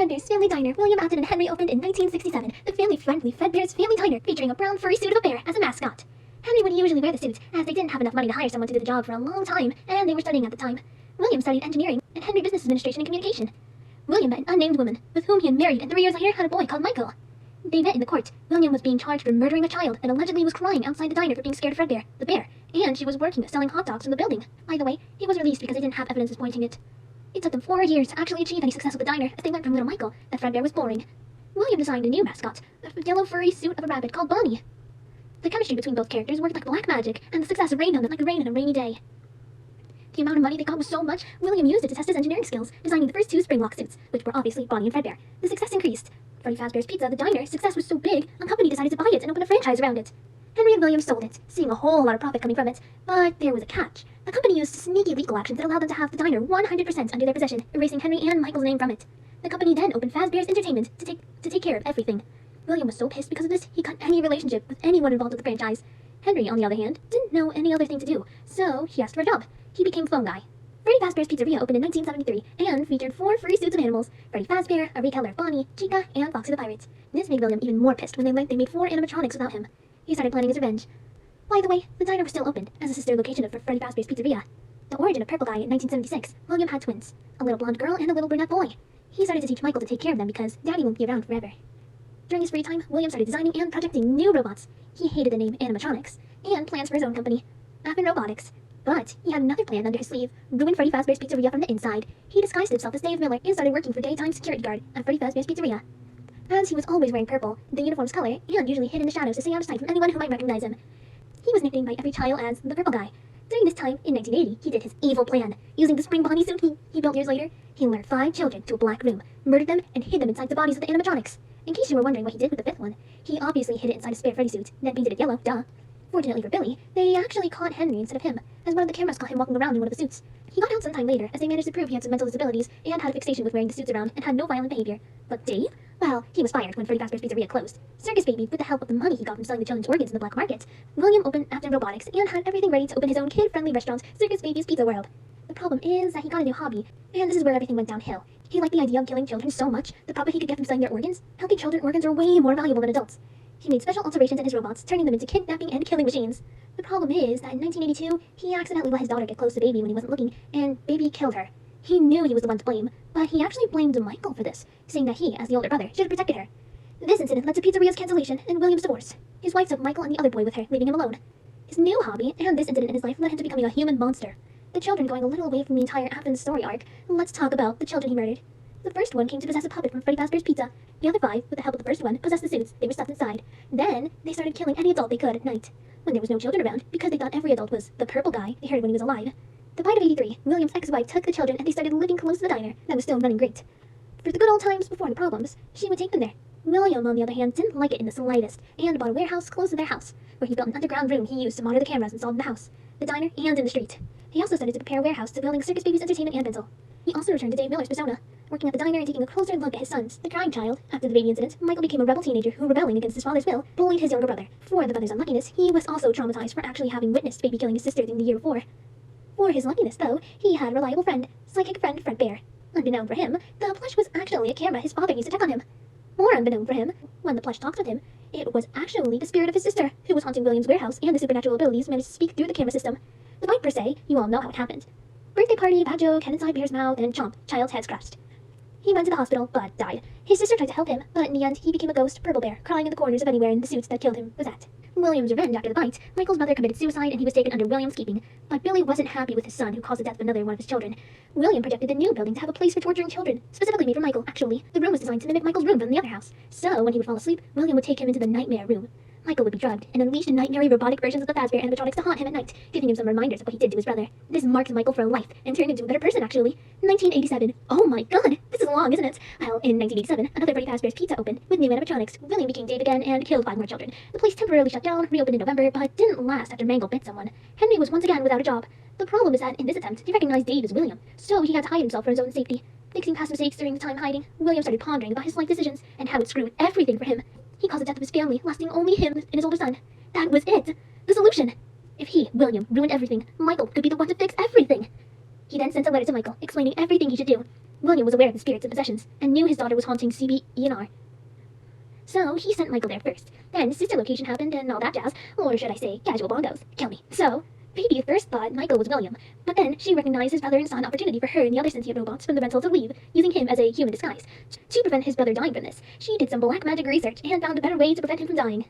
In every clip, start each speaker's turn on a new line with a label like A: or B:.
A: Fredbear's Family Diner. William Afton and Henry opened in 1967. The family-friendly Fredbear's Family Diner, featuring a brown furry suit of a bear as a mascot. Henry would usually wear the suits, as they didn't have enough money to hire someone to do the job for a long time, and they were studying at the time. William studied engineering, and Henry business administration and communication. William met an unnamed woman, with whom he had married, and 3 years later had a boy called Michael. They met in the court. William was being charged for murdering a child, and allegedly was crying outside the diner for being scared of Fredbear, the bear, and she was working selling hot dogs in the building. By the way, he was released because they didn't have evidence pointing it. It took them 4 years to actually achieve any success with the diner, as they learned from little Michael that Fredbear was boring. William designed a new mascot, a yellow furry suit of a rabbit called Bonnie. The chemistry between both characters worked like black magic, and the success rained on them like rain on a rainy day. The amount of money they got was so much, William used it to test his engineering skills, designing the first 2 Springlock suits, which were obviously Bonnie and Fredbear. The success increased. Freddy Fazbear's Pizza, the diner's success was so big, a company decided to buy it and open a franchise around it. Henry and William sold it, seeing a whole lot of profit coming from it, but there was a catch. The company used sneaky legal actions that allowed them to have the diner 100% under their possession, erasing Henry and Michael's name from it. The company then opened Fazbear's Entertainment to take care of everything. William was so pissed because of this, he cut any relationship with anyone involved with the franchise. Henry, on the other hand, didn't know any other thing to do, so he asked for a job. He became phone guy. Freddy Fazbear's Pizzeria opened in 1973 and featured 4 furry suits of animals: Freddy Fazbear, a recolor of Bonnie, Chica, and Foxy the Pirate. This made William even more pissed when they learned they made 4 animatronics without him. He started planning his revenge. By the way, the diner was still open as a sister location of Freddy Fazbear's Pizzeria. The origin of Purple Guy in 1976, William had twins, a little blonde girl and a little brunette boy. He started to teach Michael to take care of them because Daddy won't be around forever. During his free time, William started designing and projecting new robots. He hated the name animatronics and plans for his own company, Affin Robotics. But he had another plan under his sleeve: ruin Freddy Fazbear's Pizzeria from the inside. He disguised himself as Dave Miller and started working for daytime security guard at Freddy Fazbear's Pizzeria. As he was always wearing purple, the uniform's color, and usually hid in the shadows to stay out of sight from anyone who might recognize him, he was nicknamed by every child as the Purple Guy. During this time, in 1980, he did his evil plan. Using the spring Bonnie suit he built years later, he lured 5 children to a black room, murdered them, and hid them inside the bodies of the animatronics. In case you were wondering what he did with the 5th one, he obviously hid it inside a spare Freddy suit, then painted it yellow, duh. Fortunately for Billy, they actually caught Henry instead of him, as one of the cameras caught him walking around in one of the suits. He got out sometime later, as they managed to prove he had some mental disabilities and had a fixation with wearing the suits around and had no violent behavior. But Dave? Well, he was fired when Freddy Fazbear's Pizzeria closed. Circus Baby, with the help of the money he got from selling the children's organs in the black market, William opened Affin Robotics and had everything ready to open his own kid-friendly restaurant, Circus Baby's Pizza World. The problem is that he got a new hobby, and this is where everything went downhill. He liked the idea of killing children so much, the profit he could get from selling their organs. Healthy children organs are way more valuable than adults. He made special alterations in his robots, turning them into kidnapping and killing machines. The problem is that in 1982, he accidentally let his daughter get close to Baby when he wasn't looking, and Baby killed her. He knew he was the one to blame, but he actually blamed Michael for this, saying that he, as the older brother, should have protected her. This incident led to Pizzeria's cancellation and William's divorce. His wife took Michael and the other boy with her, leaving him alone. His new hobby and this incident in his life led him to becoming a human monster. The children going a little away from the entire Affin story arc, let's talk about the children he murdered. The first one came to possess a puppet from Freddy Fazbear's Pizza. The other 5, with the help of the first one, possessed the suits. They were stuffed inside. Then, they started killing any adult they could at night. When there was no children around, because they thought every adult was the Purple Guy they heard when he was alive. The bite of 83, William's ex-wife took the children and they started living close to the diner that was still running great. For the good old times before the problems, she would take them there. William, on the other hand, didn't like it in the slightest, and bought a warehouse close to their house, where he built an underground room he used to monitor the cameras installed in the house, the diner, and in the street. He also started to prepare a warehouse to building Circus Baby's entertainment and rental. He also returned to Dave Miller's persona, working at the diner and taking a closer look at his sons. The crying child. After the baby incident, Michael became a rebel teenager who, rebelling against his father's will, bullied his younger brother. For the brother's unluckiness, he was also traumatized for actually having witnessed Baby killing his sister the year before. For his luckiness, though, he had a reliable friend, psychic friend Fredbear. Unbeknown for him, the plush was actually a camera his father used to check on him. More unbeknown for him, when the plush talked with him, it was actually the spirit of his sister, who was haunting William's warehouse, and the supernatural abilities managed to speak through the camera system. The bite per se, you all know how it happened. Birthday party, bad joke, head inside bear's mouth, and chomp, child's head scratched. He went to the hospital, but died. His sister tried to help him, but in the end, he became a ghost Purple Bear, crying in the corners of anywhere in the suits that killed him was at. William's revenge after the bite, Michael's mother committed suicide and he was taken under William's keeping, but Billy wasn't happy with his son who caused the death of another one of his children. William projected the new building to have a place for torturing children, specifically made for Michael, actually. The room was designed to mimic Michael's room from the other house, so when he would fall asleep, William would take him into the nightmare room. Michael would be drugged and unleash nightmare robotic versions of the Fazbear animatronics to haunt him at night, giving him some reminders of what he did to his brother. This marked Michael for life and turned him into a better person, actually. 1987. Oh my god, this is long, isn't it? Well, in 1987, another Freddy Fazbear's Pizza opened with new animatronics. William became Dave again and killed 5 more children. The place temporarily shut down, reopened in November, but didn't last after Mangle bit someone. Henry was once again without a job. The problem is that in this attempt, he recognized Dave as William, so he had to hide himself for his own safety. Fixing past mistakes during the time hiding, William started pondering about his life decisions and how it screwed everything for him. He caused the death of his family, lasting only him and his older son. That was it. The solution. If he, William, ruined everything, Michael could be the one to fix everything. He then sent a letter to Michael, explaining everything he should do. William was aware of the spirits and possessions, and knew his daughter was haunting CBENR. So he sent Michael there first. Then sister location happened and all that jazz, or should I say, casual bongos. Kill me. So, Phoebe at first thought Michael was William, but then she recognized his brother and saw an opportunity for her and the other sentient robots from the rental to leave, using him as a human disguise. To prevent his brother dying from this, she did some black magic research and found a better way to prevent him from dying.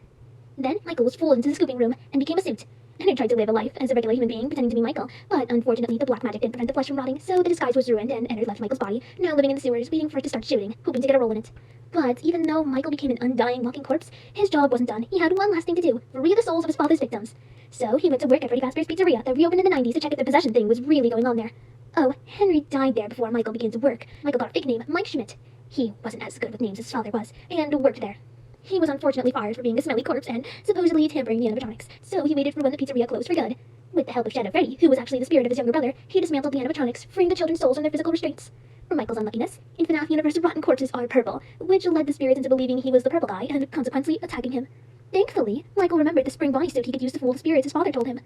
A: Then Michael was fooled into the scooping room and became a suit. Henry tried to live a life as a regular human being, pretending to be Michael, but unfortunately the black magic didn't prevent the flesh from rotting, so the disguise was ruined and Ennard left Michael's body, now living in the sewers, waiting for it to start shooting, hoping to get a role in it. But even though Michael became an undying walking corpse, his job wasn't done. He had one last thing to do, free the souls of his father's victims. So he went to work at Freddy Fazbear's Pizzeria that reopened in the 90s to check if the possession thing was really going on there. Oh, Henry died there before Michael began to work. Michael got a fake name, Mike Schmidt. He wasn't as good with names as his father was, and worked there. He was unfortunately fired for being a smelly corpse and supposedly tampering the animatronics, so he waited for when the pizzeria closed for good. With the help of Shadow Freddy, who was actually the spirit of his younger brother, he dismantled the animatronics, freeing the children's souls from their physical restraints. For Michael's unluckiness, in FNAF universe, rotten corpses are purple, which led the spirits into believing he was the purple guy and consequently attacking him. Thankfully, Michael remembered the spring bodysuit he could use to fool the spirits his father told him.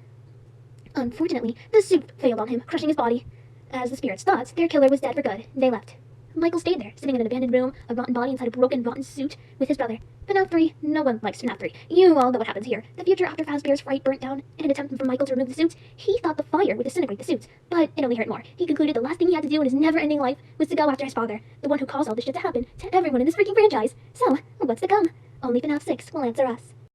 A: Unfortunately, the suit failed on him, crushing his body. As the spirits thought their killer was dead for good, they left. Michael stayed there, sitting in an abandoned room, a rotten body inside a broken, rotten suit, with his brother. FNAF 3, no one likes FNAF 3. You all know what happens here. The future after Fazbear's fright burnt down. In an attempt for Michael to remove the suits, he thought the fire would disintegrate the suits, but it only hurt more. He concluded the last thing he had to do in his never-ending life was to go after his father, the one who caused all this shit to happen to everyone in this freaking franchise. So, what's to come? Only FNAF 6 will answer us.